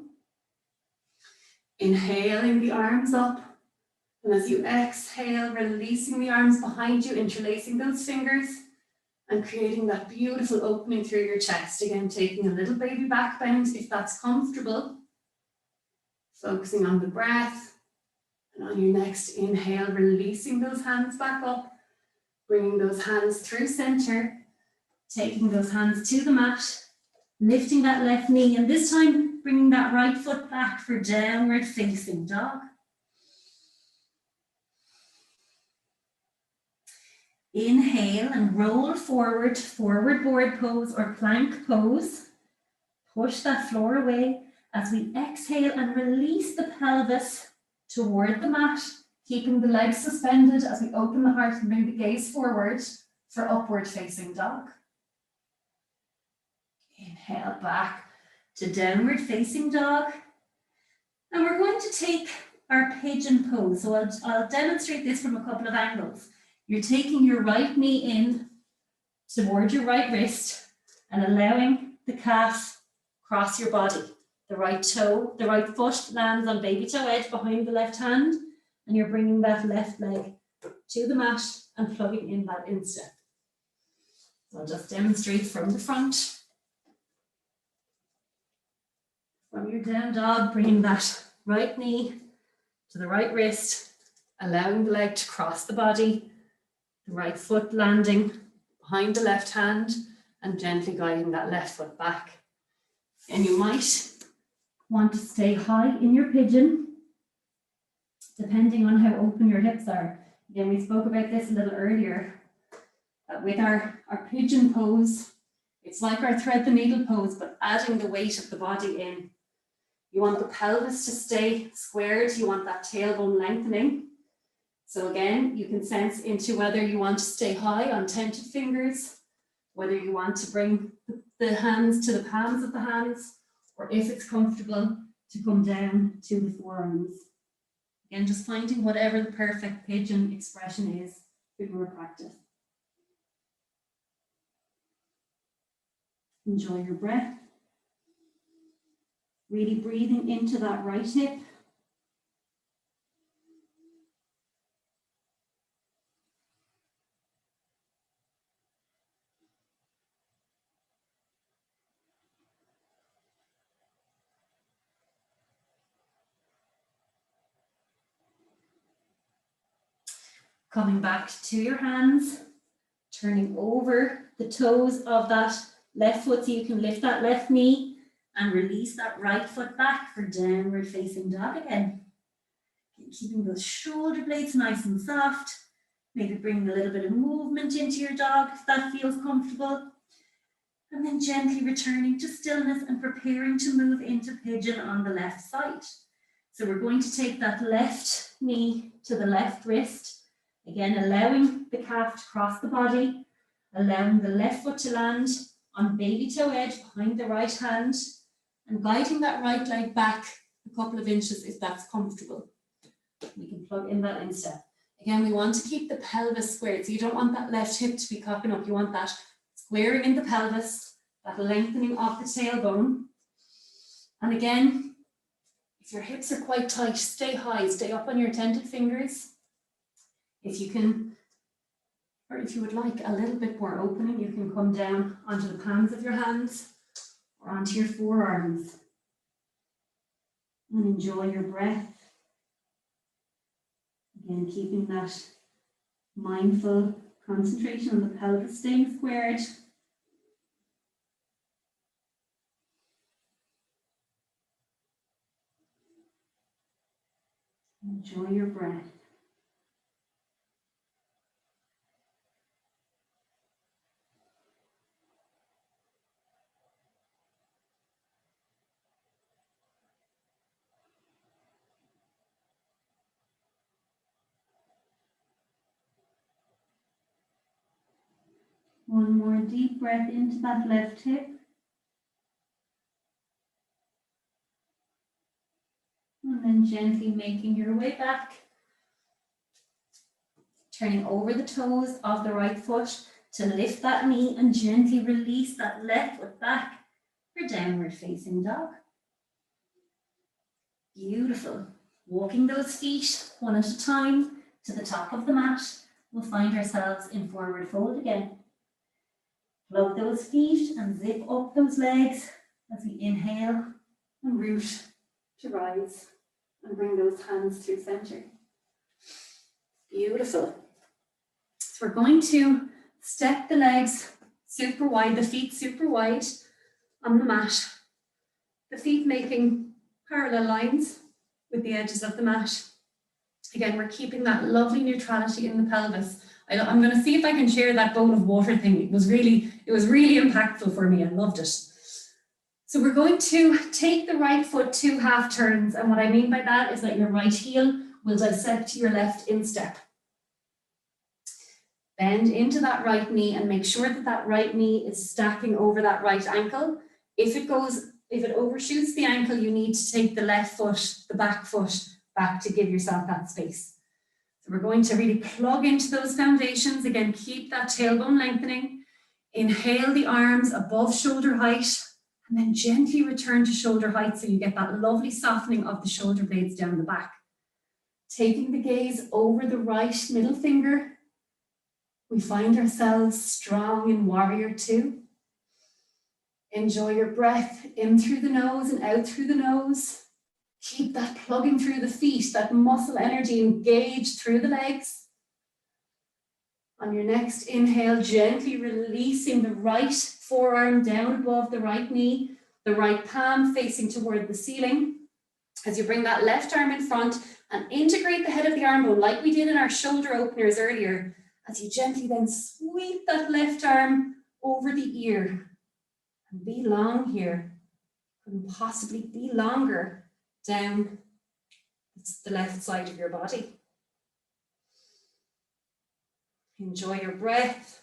Inhaling the arms up. And as you exhale, releasing the arms behind you, interlacing those fingers and creating that beautiful opening through your chest. Again, taking a little baby back bend if that's comfortable. Focusing on the breath, and on your next inhale, releasing those hands back up, bringing those hands through center, taking those hands to the mat, lifting that left knee, and this time bringing that right foot back for downward facing dog. Inhale and roll forward, forward board pose or plank pose. Push that floor away. As we exhale and release the pelvis toward the mat, keeping the legs suspended as we open the heart and bring the gaze forward for upward facing dog. Inhale back to downward facing dog. And we're going to take our pigeon pose. So I'll demonstrate this from a couple of angles. You're taking your right knee in toward your right wrist and allowing the calf cross your body. The right toe, the right foot lands on baby toe edge behind the left hand, and you're bringing that left leg to the mat and plugging in that instep. So I'll just demonstrate from the front. From your down dog, bringing that right knee to the right wrist, allowing the leg to cross the body, the right foot landing behind the left hand, and gently guiding that left foot back. And you might want to stay high in your pigeon, depending on how open your hips are. Again, we spoke about this a little earlier. With our pigeon pose, it's like our thread the needle pose, but adding the weight of the body in. You want the pelvis to stay squared. You want that tailbone lengthening. So again, you can sense into whether you want to stay high on tented fingers, whether you want to bring the hands to the palms of the hands, or if it's comfortable to come down to the forearms. Again, just finding whatever the perfect pigeon expression is for your practice. Enjoy your breath. Really breathing into that right hip. Coming back to your hands, turning over the toes of that left foot so you can lift that left knee and release that right foot back for downward facing dog again. keeping those shoulder blades nice and soft. Maybe bring a little bit of movement into your dog if that feels comfortable. And then gently returning to stillness and preparing to move into pigeon on the left side. So we're going to take that left knee to the left wrist. Again, allowing the calf to cross the body, allowing the left foot to land on baby toe edge behind the right hand, and guiding that right leg back a couple of inches if that's comfortable. We can plug in that instep. Again, we want to keep the pelvis squared, so you don't want that left hip to be cocking up. You want that squaring in the pelvis, that lengthening of the tailbone. And again, if your hips are quite tight, stay high, stay up on your tented fingers. If you can, or if you would like a little bit more opening, you can come down onto the palms of your hands or onto your forearms. And enjoy your breath. Again, keeping that mindful concentration on the pelvis staying squared. Enjoy your breath. One more deep breath into that left hip. And then gently making your way back. Turning over the toes of the right foot to lift that knee and gently release that left foot back for downward facing dog. Beautiful. Walking those feet one at a time to the top of the mat. We'll find ourselves in forward fold again. Plug those feet and zip up those legs as we inhale and root to rise and bring those hands through center. Beautiful. So we're going to step the legs super wide, the feet super wide on the mat. The feet making parallel lines with the edges of the mat. Again, we're keeping that lovely neutrality in the pelvis. I'm going to see if I can share that bowl of water thing. It was really impactful for me. I loved it. So we're going to take the right foot 2 half turns. And what I mean by that is that your right heel will dissect your left instep. Bend into that right knee and make sure that that right knee is stacking over that right ankle. If it overshoots the ankle, you need to take the left foot, the back foot, back to give yourself that space. So we're going to really plug into those foundations. Again, keep that tailbone lengthening. Inhale the arms above shoulder height and then gently return to shoulder height so you get that lovely softening of the shoulder blades down the back. Taking the gaze over the right middle finger, we find ourselves strong in warrior 2. Enjoy your breath in through the nose and out through the nose. Keep that plugging through the feet, that muscle energy engaged through the legs. On your next inhale, gently releasing the right forearm down above the right knee, the right palm facing toward the ceiling. As you bring that left arm in front and integrate the head of the arm bone like we did in our shoulder openers earlier, as you gently then sweep that left arm over the ear. And be long here. Couldn't possibly be longer down the left side of your body. Enjoy your breath.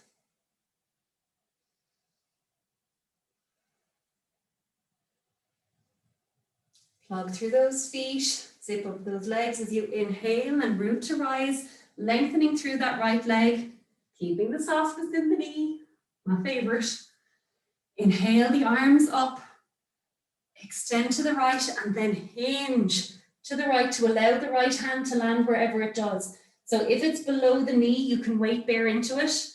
Plug through those feet, zip up those legs as you inhale and root to rise, lengthening through that right leg, keeping the softness in the knee, my favorite. Inhale the arms up, extend to the right and then hinge to the right to allow the right hand to land wherever it does. So if it's below the knee, you can weight bear into it.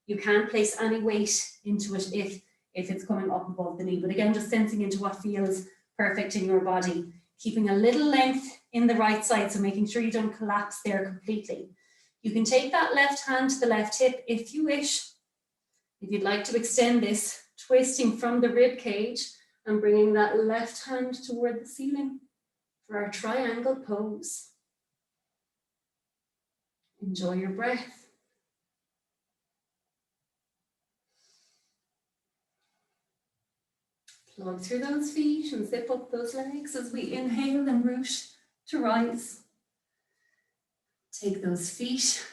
You can't place any weight into it if it's coming up above the knee. But again, just sensing into what feels perfect in your body. Keeping a little length in the right side, so making sure you don't collapse there completely. You can take that left hand to the left hip if you wish. If you'd like to extend this, twisting from the rib cage and bringing that left hand toward the ceiling for our triangle pose. Enjoy your breath. Plug through those feet and zip up those legs as we inhale and root to rise. Take those feet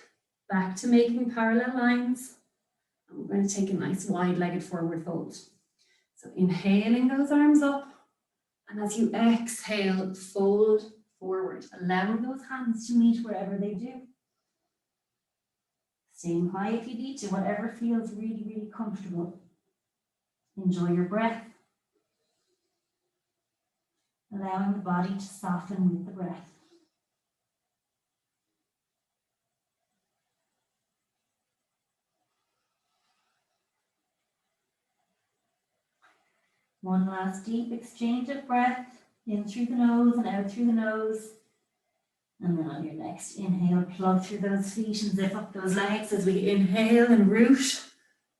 back to making parallel lines. And we're going to take a nice wide-legged forward fold. So inhaling those arms up, and as you exhale, fold forward, allowing those hands to meet wherever they do. Staying high if you need to, whatever feels really, really comfortable. Enjoy your breath. Allowing the body to soften with the breath. One last deep exchange of breath, in through the nose and out through the nose. And then on your next inhale, plug through those feet and zip up those legs as we inhale and root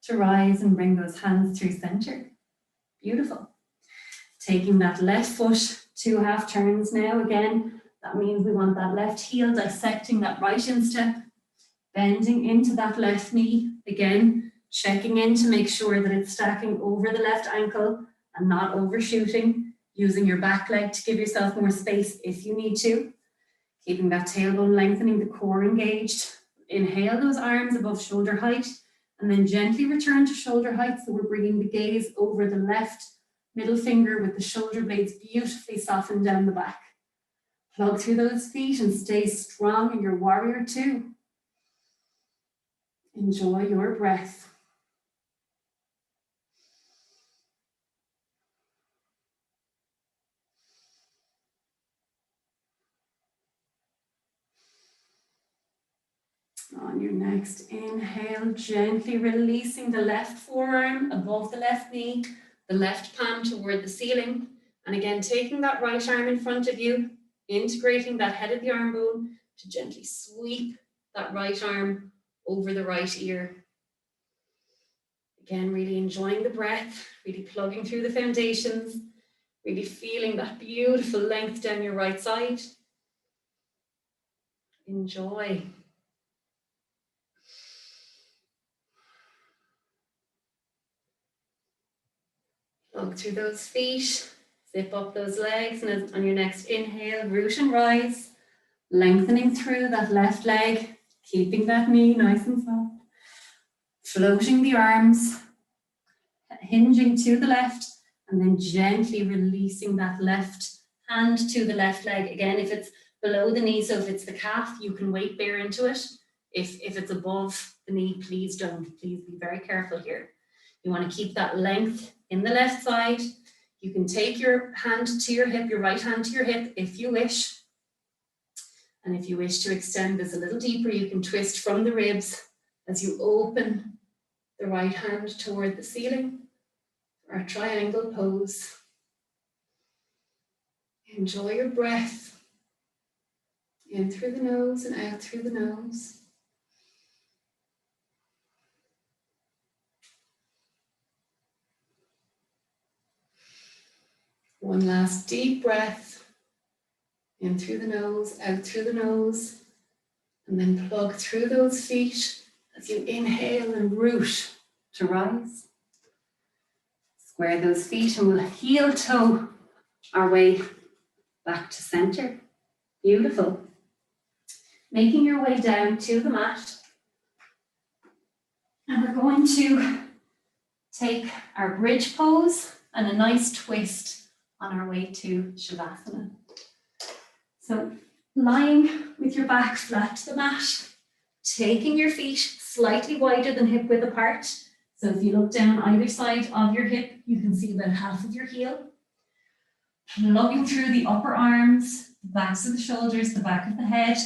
to rise and bring those hands through center. Beautiful. Taking that left foot 2 half turns now again. That means we want that left heel dissecting that right instep, bending into that left knee. Again, checking in to make sure that it's stacking over the left ankle and not overshooting, using your back leg to give yourself more space if you need to. Keeping that tailbone lengthening, the core engaged. Inhale those arms above shoulder height and then gently return to shoulder height. So we're bringing the gaze over the left middle finger with the shoulder blades beautifully softened down the back. Plug through those feet and stay strong in your warrior 2. Enjoy your breath. On your next inhale, gently releasing the left forearm above the left knee, the left palm toward the ceiling. And again, taking that right arm in front of you, integrating that head of the arm bone to gently sweep that right arm over the right ear. Again, really enjoying the breath, really plugging through the foundations, really feeling that beautiful length down your right side. Enjoy. Plug through those feet, zip up those legs, and on your next inhale, root and rise, lengthening through that left leg, keeping that knee nice and soft, floating the arms, hinging to the left, and then gently releasing that left hand to the left leg. Again, if it's below the knee, so if it's the calf, you can weight bear into it. If it's above the knee, please don't. Please be very careful here. You want to keep that length in the left side. You can take your hand to your hip, your right hand to your hip if you wish. And if you wish to extend this a little deeper, you can twist from the ribs as you open the right hand toward the ceiling, or a triangle pose. Enjoy your breath. In through the nose and out through the nose. One last deep breath. In through the nose, out through the nose. And then plug through those feet as you inhale and root to rise. Square those feet and we'll heel toe our way back to center. Beautiful. Making your way down to the mat. And we're going to take our bridge pose and a nice twist on our way to Shavasana. So lying with your back flat to the mat, taking your feet slightly wider than hip width apart. So if you look down either side of your hip, you can see about half of your heel. Plugging through the upper arms, the backs of the shoulders, the back of the head.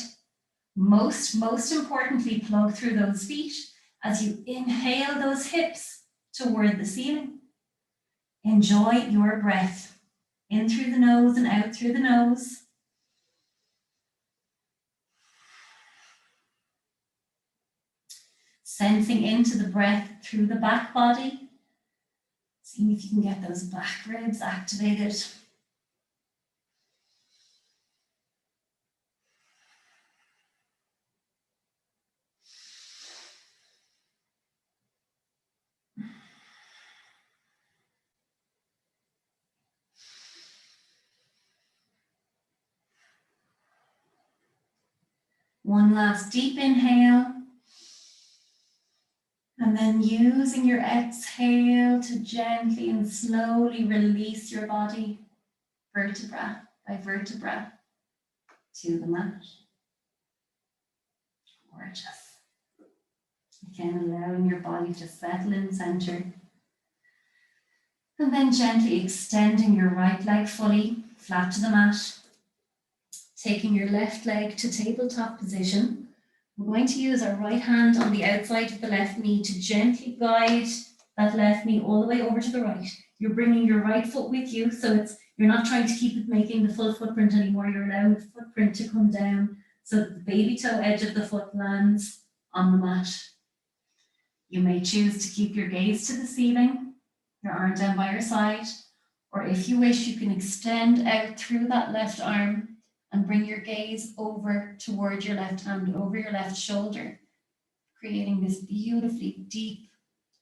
Most importantly, plug through those feet as you inhale those hips toward the ceiling. Enjoy your breath. In through the nose and out through the nose. Sensing into the breath through the back body. Seeing if you can get those back ribs activated. One last deep inhale. And then using your exhale to gently and slowly release your body, vertebra by vertebra, to the mat. Gorgeous. Again, allowing your body to settle in center. And then gently extending your right leg fully, flat to the mat. Taking your left leg to tabletop position. We're going to use our right hand on the outside of the left knee to gently guide that left knee all the way over to the right. You're bringing your right foot with you, so you're not trying to keep it making the full footprint anymore. You're allowing the footprint to come down so that the baby toe edge of the foot lands on the mat. You may choose to keep your gaze to the ceiling, your arm down by your side, or if you wish, you can extend out through that left arm and bring your gaze over toward your left hand, over your left shoulder, creating this beautifully deep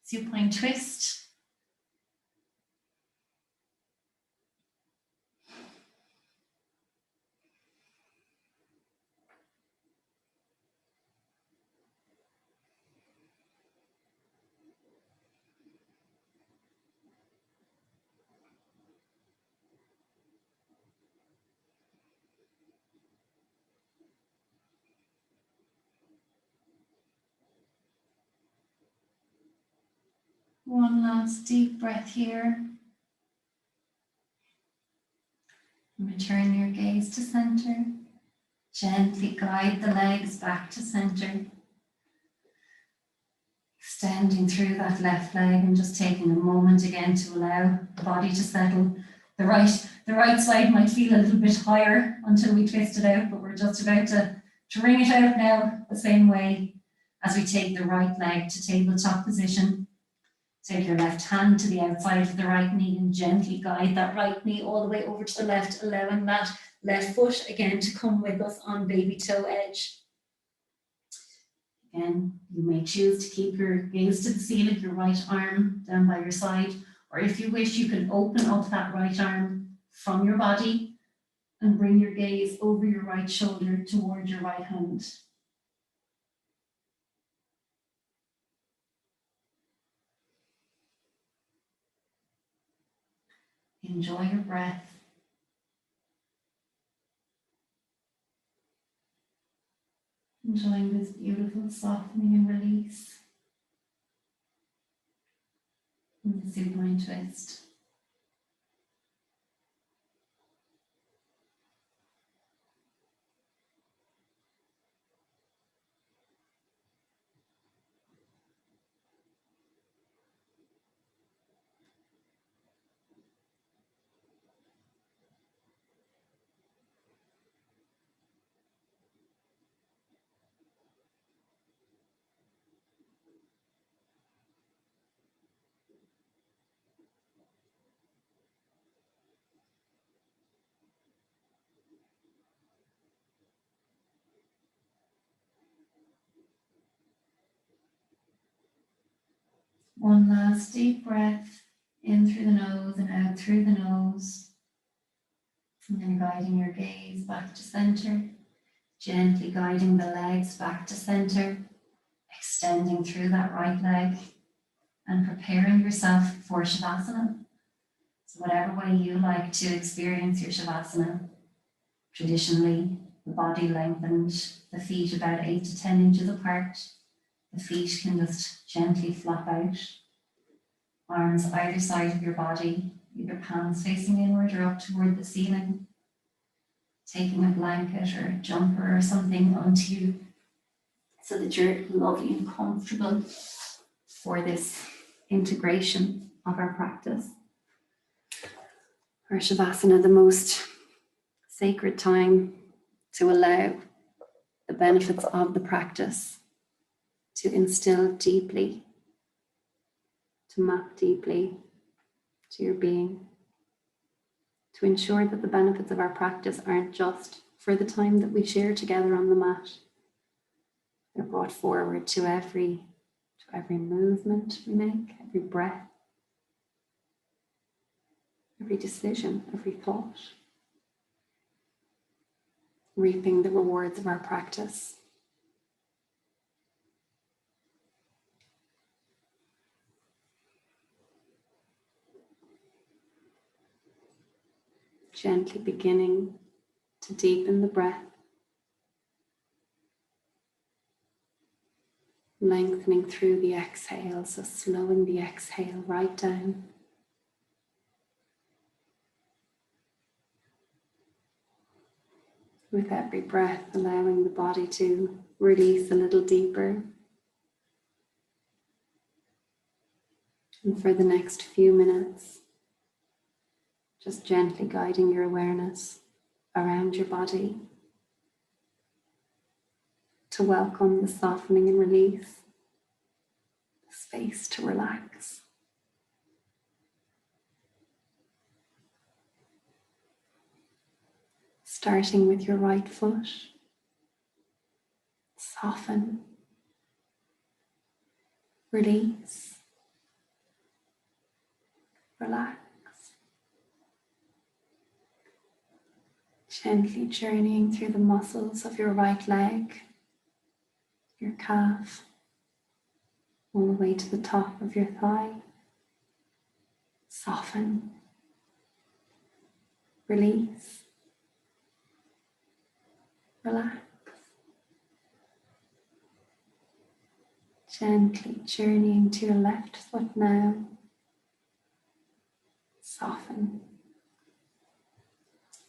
supine twist. One last deep breath here. Return your gaze to center. Gently guide the legs back to center. Extending through that left leg and just taking a moment again to allow the body to settle. The right side might feel a little bit higher until we twist it out, but we're just about to wring it out now the same way as we take the right leg to tabletop position. Take your left hand to the outside of the right knee and gently guide that right knee all the way over to the left, allowing that left foot again to come with us on baby toe edge. Again, you may choose to keep your gaze to the ceiling, your right arm down by your side, or if you wish, you can open up that right arm from your body and bring your gaze over your right shoulder toward your right hand. Enjoy your breath. Enjoying this beautiful softening and release in the supine twist. One last deep breath in through the nose and out through the nose. And then guiding your gaze back to center. Gently guiding the legs back to center. Extending through that right leg. And preparing yourself for Shavasana. So whatever way you like to experience your Shavasana. Traditionally, the body lengthened, the feet about 8 to 10 inches apart. The feet can just gently flop out. Arms either side of your body, either palms facing inward or up toward the ceiling. Taking a blanket or a jumper or something onto you so that you're lovely and comfortable for this integration of our practice. Our Shavasana, the most sacred time to allow the benefits of the practice to instill deeply, to map deeply to your being, to ensure that the benefits of our practice aren't just for the time that we share together on the mat. They're brought forward to every movement we make, every breath, every decision, every thought, reaping the rewards of our practice Gently beginning to deepen the breath, lengthening through the exhale, so slowing the exhale right down. With every breath, allowing the body to release a little deeper. And for the next few minutes, just gently guiding your awareness around your body to welcome the softening and release, the space to relax. Starting with your right foot, soften, release, relax. Gently journeying through the muscles of your right leg, your calf, all the way to the top of your thigh. Soften, release, relax. Gently journeying to your left foot now. Soften,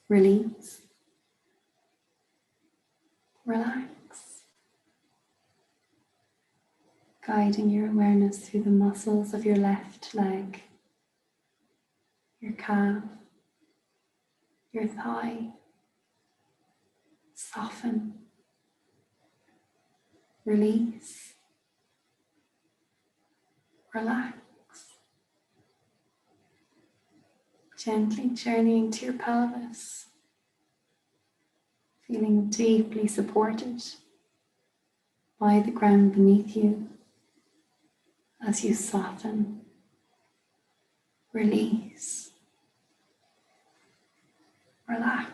release, relax. Guiding your awareness through the muscles of your left leg, your calf, your thigh. Soften, release, relax. Gently journeying to your pelvis, feeling deeply supported by the ground beneath you as you soften, release, relax.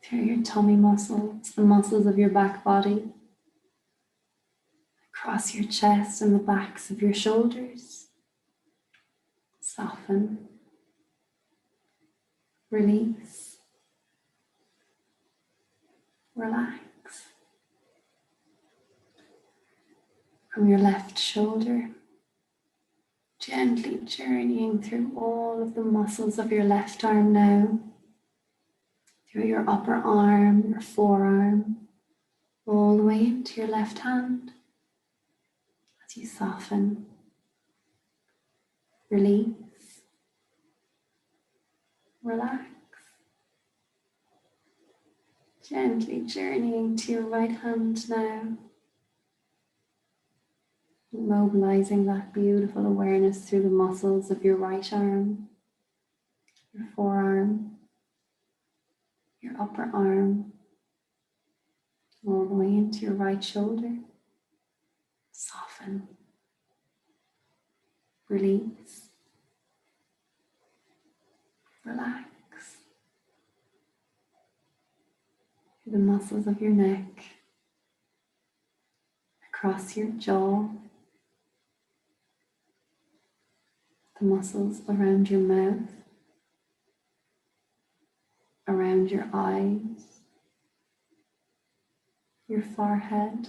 Through your tummy muscles, the muscles of your back body, across your chest and the backs of your shoulders. Soften, release, relax. From your left shoulder, gently journeying through all of the muscles of your left arm now, through your upper arm, your forearm, all the way into your left hand. As you soften, release, relax. Gently journeying to your right hand now, mobilizing that beautiful awareness through the muscles of your right arm, your forearm, your upper arm, all the way into your right shoulder. Soften, release, relax. Through the muscles of your neck, across your jaw, the muscles around your mouth, around your eyes, your forehead,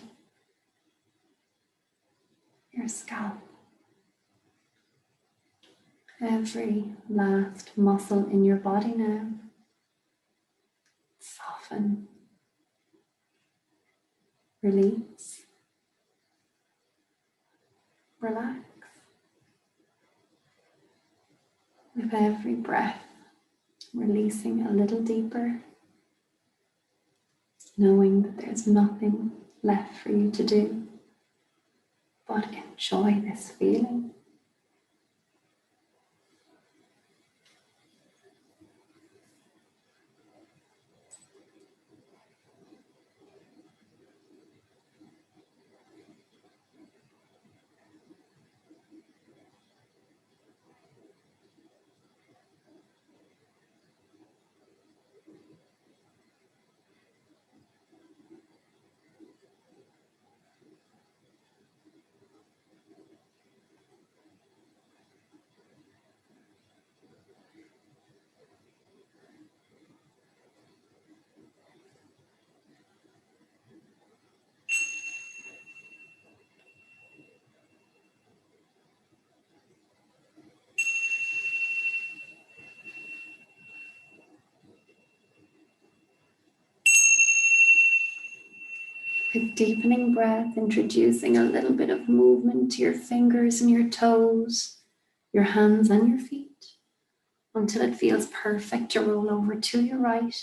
your scalp. Every last muscle in your body now. Soften, release, relax. With every breath, releasing a little deeper, knowing that there's nothing left for you to do but enjoy this feeling. A deepening breath, introducing a little bit of movement to your fingers and your toes, your hands and your feet, until it feels perfect to roll over to your right,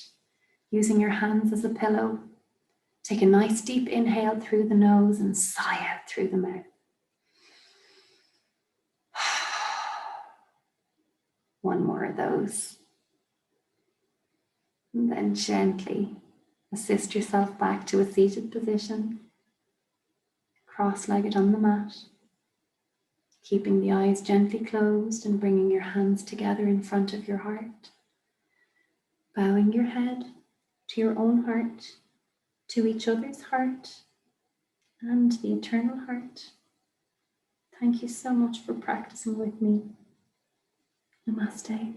using your hands as a pillow. Take a nice deep inhale through the nose and sigh out through the mouth. One more of those. And then gently assist yourself back to a seated position, cross-legged on the mat, keeping the eyes gently closed and bringing your hands together in front of your heart, bowing your head to your own heart, to each other's heart, and the eternal heart. Thank you so much for practicing with me. Namaste.